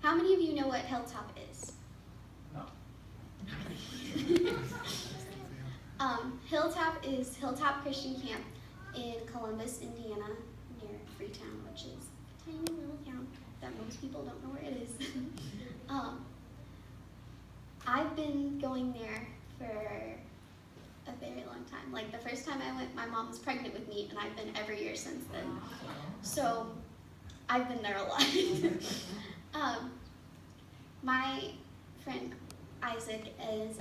How many of you know what Hilltop is? No. Hilltop is Hilltop Christian Camp in Columbus, Indiana, near Freetown, which is a tiny little town that most people don't know where it is. I've been going there for a very long time. Like the first time I went, my mom was pregnant with me, and I've been every year since then. So I've been there a lot. My friend Isaac is,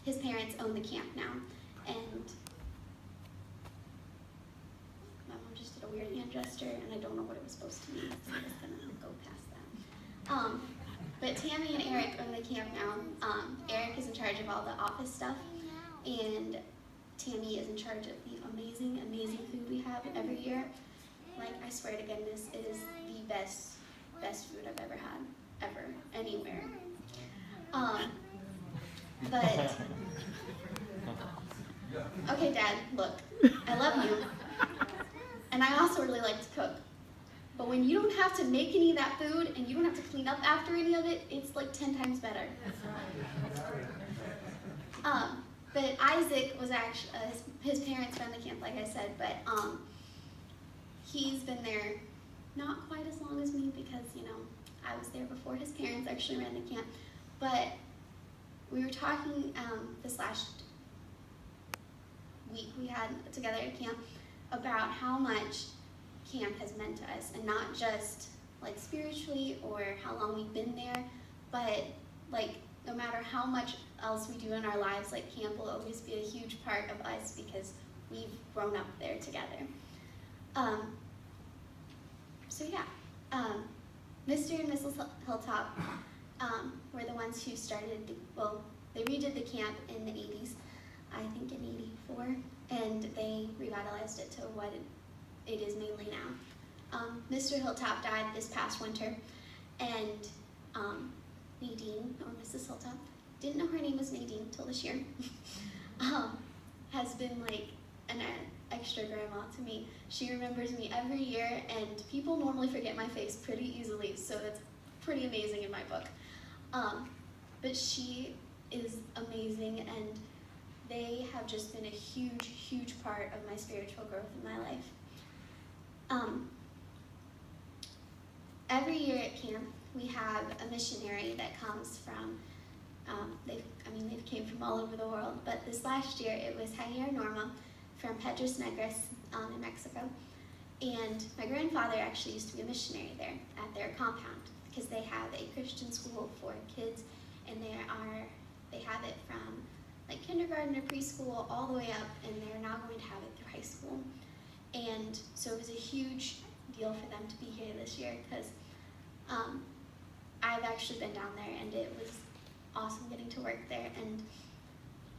his parents own the camp now, and my mom just did a weird hand gesture, and I don't know what it was supposed to mean, so I'm just gonna go past that. But Tammy and Eric own the camp now. Eric is in charge of all the office stuff, and Tammy is in charge of the amazing, amazing food we have every year. Like, I swear to goodness, it is the best food I've ever had, ever, anywhere. But, okay, Dad, look, I love you, and I also really like to cook. But when you don't have to make any of that food, and you don't have to clean up after any of it, it's like 10 times better. But Isaac was actually, his parents ran the camp, like I said, but he's been there not quite as long as me because, you know, I was there before his parents actually ran the camp. But we were talking this last week we had together at camp about how much camp has meant to us, and not just like spiritually or how long we've been there, but like no matter how much else we do in our lives, like camp will always be a huge part of us because we've grown up there together. So yeah, Mr. and Mrs. Hilltop were the ones who started, they redid the camp in the 80s, I think in 84, and they revitalized it to what it is mainly now. Mr. Hilltop died this past winter, and Nadine, or Mrs. Hilltop, didn't know her name was Nadine till this year, has been like an extra grandma to me. She remembers me every year, and people normally forget my face pretty easily, so that's pretty amazing in my book. But she is amazing, and they have just been a huge, huge part of my spiritual growth in my life. Every year at camp, we have a missionary that comes from, they came from all over the world, but this last year it was Javier Norma from Pedras Negras in Mexico. And my grandfather actually used to be a missionary there at their compound because they have a Christian school for kids, and they have it from like kindergarten or preschool all the way up, and they're now going to have it through high school. And so it was a huge deal for them to be here this year because I've actually been down there, and it was awesome getting to work there. And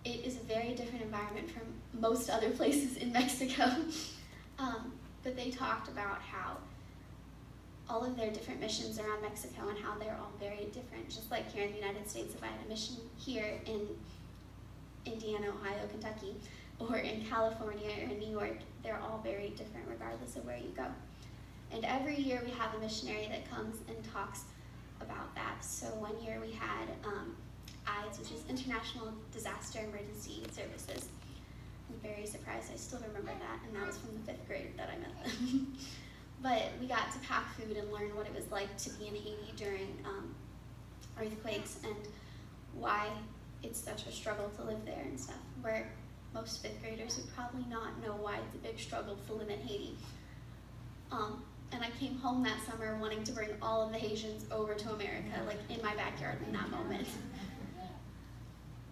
it is a very different environment from most other places in Mexico. But they talked about how all of their different missions around Mexico and how they're all very different. Just like here in the United States, if I had a mission here in Indiana, Ohio, Kentucky, or in California or in New York, they're all very different regardless of where you go. And every year we have a missionary that comes and talks about that. So one year we had IDES, which is International Disaster Emergency Services. I'm very surprised I still remember that, and that was from the 5th grade that I met them. But we got to pack food and learn what it was like to be in Haiti during earthquakes and why it's such a struggle to live there and stuff, where most 5th graders would probably not know why it's a big struggle to live in Haiti. And I came home that summer wanting to bring all of the Haitians over to America, like in my backyard in that moment.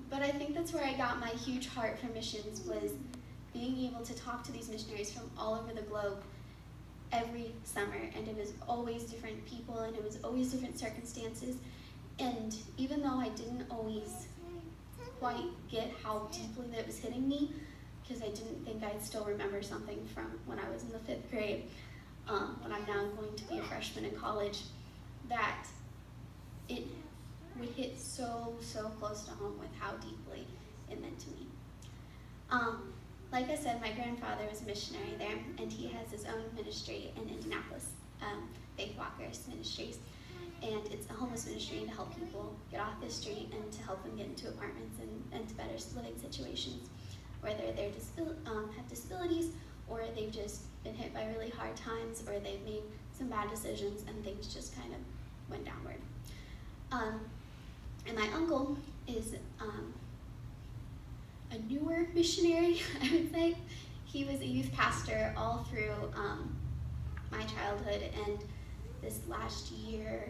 But I think that's where I got my huge heart for missions, was being able to talk to these missionaries from all over the globe every summer. And it was always different people, and it was always different circumstances. And even though I didn't always quite get how deeply that was hitting me, because I didn't think I'd still remember something from when I was in the 5th grade, when I'm now going to be a freshman in college, that it would hit so, so close to home with how deeply it meant to me. Like I said, my grandfather was a missionary there, and he has his own ministry in Indianapolis, Faith Walkers Ministries. And it's a homeless ministry to help people get off the street and to help them get into apartments and to better living situations, whether they're have disabilities, or they've just been hit by really hard times, or they've made some bad decisions and things just kind of went downward. And my uncle is a newer missionary, I would say. He was a youth pastor all through my childhood, and this last year,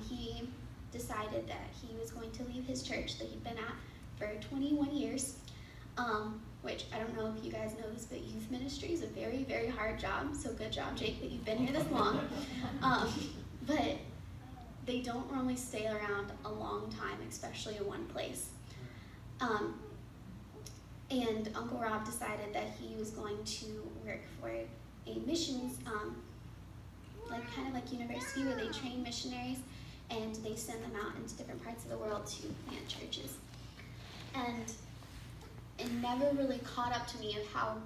he decided that he was going to leave his church that he'd been at for 21 years, which I don't know if you guys know this, but youth ministry is a very, very hard job, so good job, Jake, that you've been here this long. But they don't normally stay around a long time, especially in one place. And Uncle Rob decided that he was going to work for a missions, kind of like university, where they train missionaries and they send them out into different parts of the world to plant churches. And it never really caught up to me of how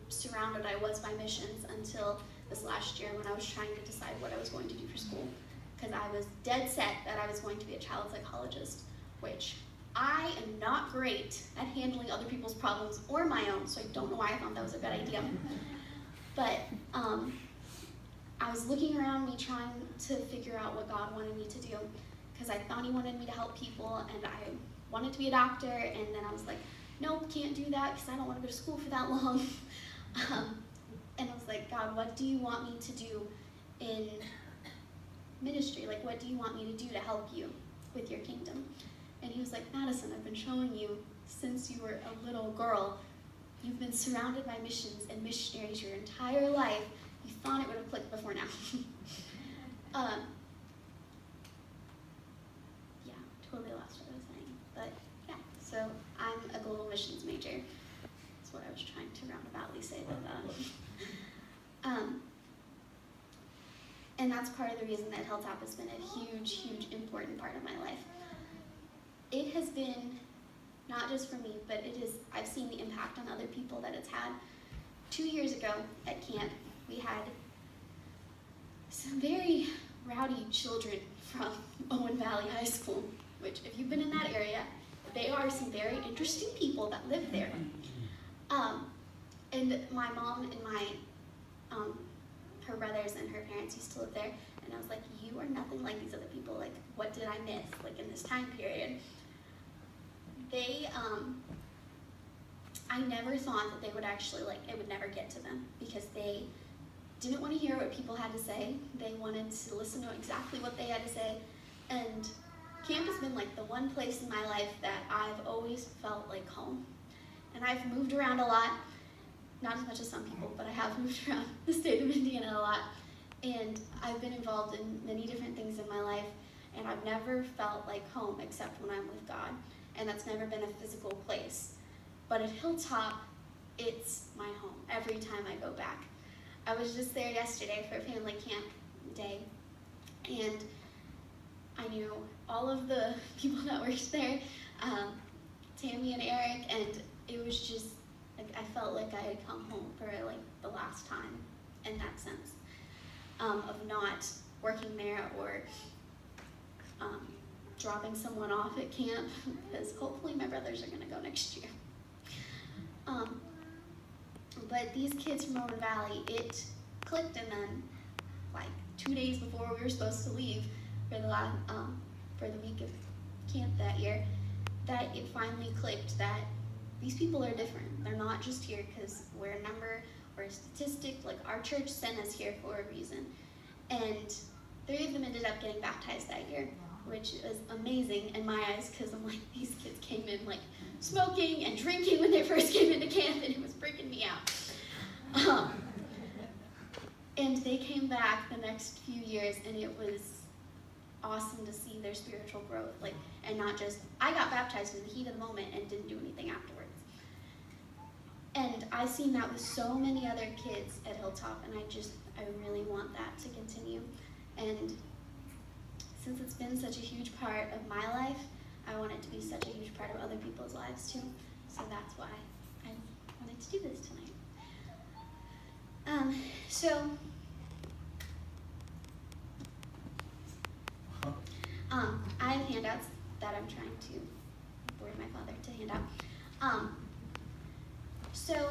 surrounded I was by missions until this last year when I was trying to decide what I was going to do for school. Because I was dead set that I was going to be a child psychologist, which I am not great at handling other people's problems or my own, so I don't know why I thought that was a good idea. But I was looking around me trying to figure out what God wanted me to do, because I thought he wanted me to help people, and I wanted to be a doctor, and then I was like, nope, can't do that because I don't want to go to school for that long. And I was like, God, what do you want me to do in ministry? Like, what do you want me to do to help you with your kingdom? And he was like, Madison, I've been showing you since you were a little girl. You've been surrounded by missions and missionaries your entire life. You thought it would have clicked before now. Totally lost what I was saying. But yeah, so I'm a global missions major. That's what I was trying to roundaboutly say with that. And that's part of the reason that Hilltop has been a huge, huge, important part of my life. It has been, not just for me, but I've seen the impact on other people that it's had. 2 years ago at camp, we had some very rowdy children from Owen Valley High School, which, if you've been in that area, they are some very interesting people that live there. And my mom and her brothers and her parents used to live there, and I was like, you are nothing like these other people. Like, what did I miss, like, in this time period? I never thought that they would actually, it would never get to them, because they didn't want to hear what people had to say. They wanted to listen to exactly what they had to say. And camp has been the one place in my life that I've always felt like home. And I've moved around a lot, not as much as some people, but I have moved around the state of Indiana a lot. And I've been involved in many different things in my life, and I've never felt like home except when I'm with God. And that's never been a physical place. But at Hilltop, it's my home every time I go back. I was just there yesterday for family camp day, and I knew all of the people that worked there, Tammy and Eric, and it was just, I felt like I had come home for the last time in that sense, of not working there or dropping someone off at camp, because hopefully my brothers are going to go next year. But these kids from Owen Valley, it clicked, and then 2 days before we were supposed to leave for the week of camp that year, that it finally clicked that these people are different. They're not just here because we're a number or a statistic. Our church sent us here for a reason. And 3 of them ended up getting baptized that year, which was amazing in my eyes, because I'm like, these kids came in smoking and drinking when they first came into camp, and it was freaking me out. And they came back the next few years, and it was awesome to see their spiritual growth, and not just, I got baptized in the heat of the moment and didn't do anything afterwards. And I've seen that with so many other kids at Hilltop, and I really want that to continue. And since it's been such a huge part of my life, I want it to be such a huge part of other people's lives too. So that's why I wanted to do this tonight. So that I'm trying to board my father to hand out. So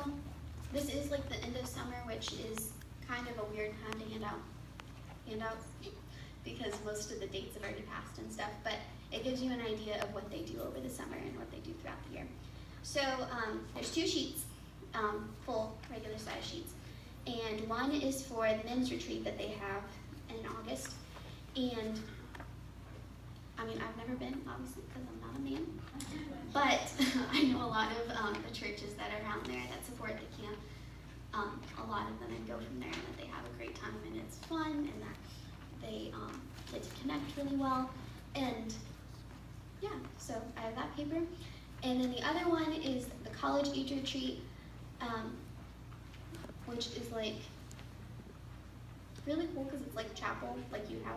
this is like the end of summer, which is kind of a weird time to hand out handouts because most of the dates have already passed and stuff, but it gives you an idea of what they do over the summer and what they do throughout the year. So there's 2 sheets, full regular size sheets, and one is for the men's retreat that they have in August. And I mean, I've never been, obviously, because I'm not a man, but I know a lot of the churches that are around there that support the camp. A lot of them go from there, and that they have a great time, and it's fun, and that they get to connect really well. And yeah, so I have that paper. And then the other one is the college age retreat, which is like really cool because it's like chapel, like you have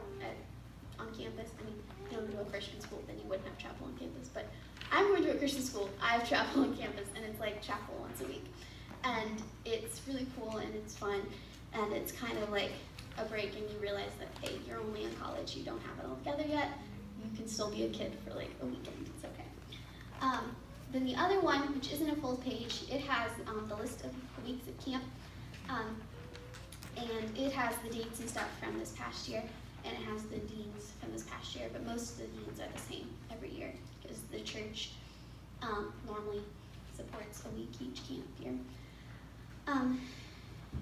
on campus. I mean, if you don't go to a Christian school, then you wouldn't have chapel on campus. But I'm going to a Christian school. I have chapel on campus, and it's like chapel once a week. And it's really cool, and it's fun, and it's kind of like a break, and you realize that, hey, you're only in college. You don't have it all together yet. You can still be a kid for like a weekend. It's okay. Then the other one, which isn't a full page, it has the list of the weeks at camp, and it has the dates and stuff from this past year, and it has the deans from this past year, but most of the deans are the same every year because the church normally supports a week each camp year.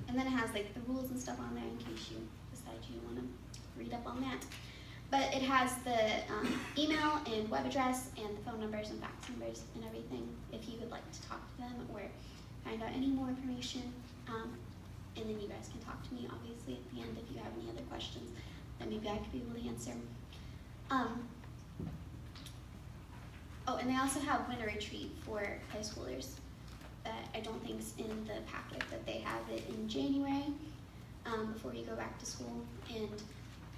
And then it has like the rules and stuff on there in case you decide you want to read up on that. But it has the email and web address and the phone numbers and fax numbers and everything if you would like to talk to them or find out any more information. And then you guys can talk to me, obviously, at the end if you have any other questions that maybe I could be able to answer. Oh, and they also have winter retreat for high schoolers that I don't think's in the packet, that they have it in January before you go back to school. And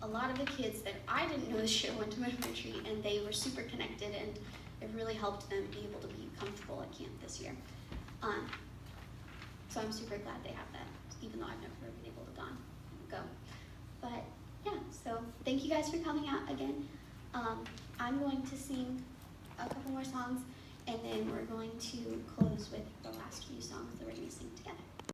a lot of the kids that I didn't know this year went to winter retreat, and they were super connected, and it really helped them be able to be comfortable at camp this year. So I'm super glad they have that, even though I've never been able to go. But yeah, so thank you guys for coming out again. I'm going to sing a couple more songs, and then we're going to close with the last few songs that we're going to sing together.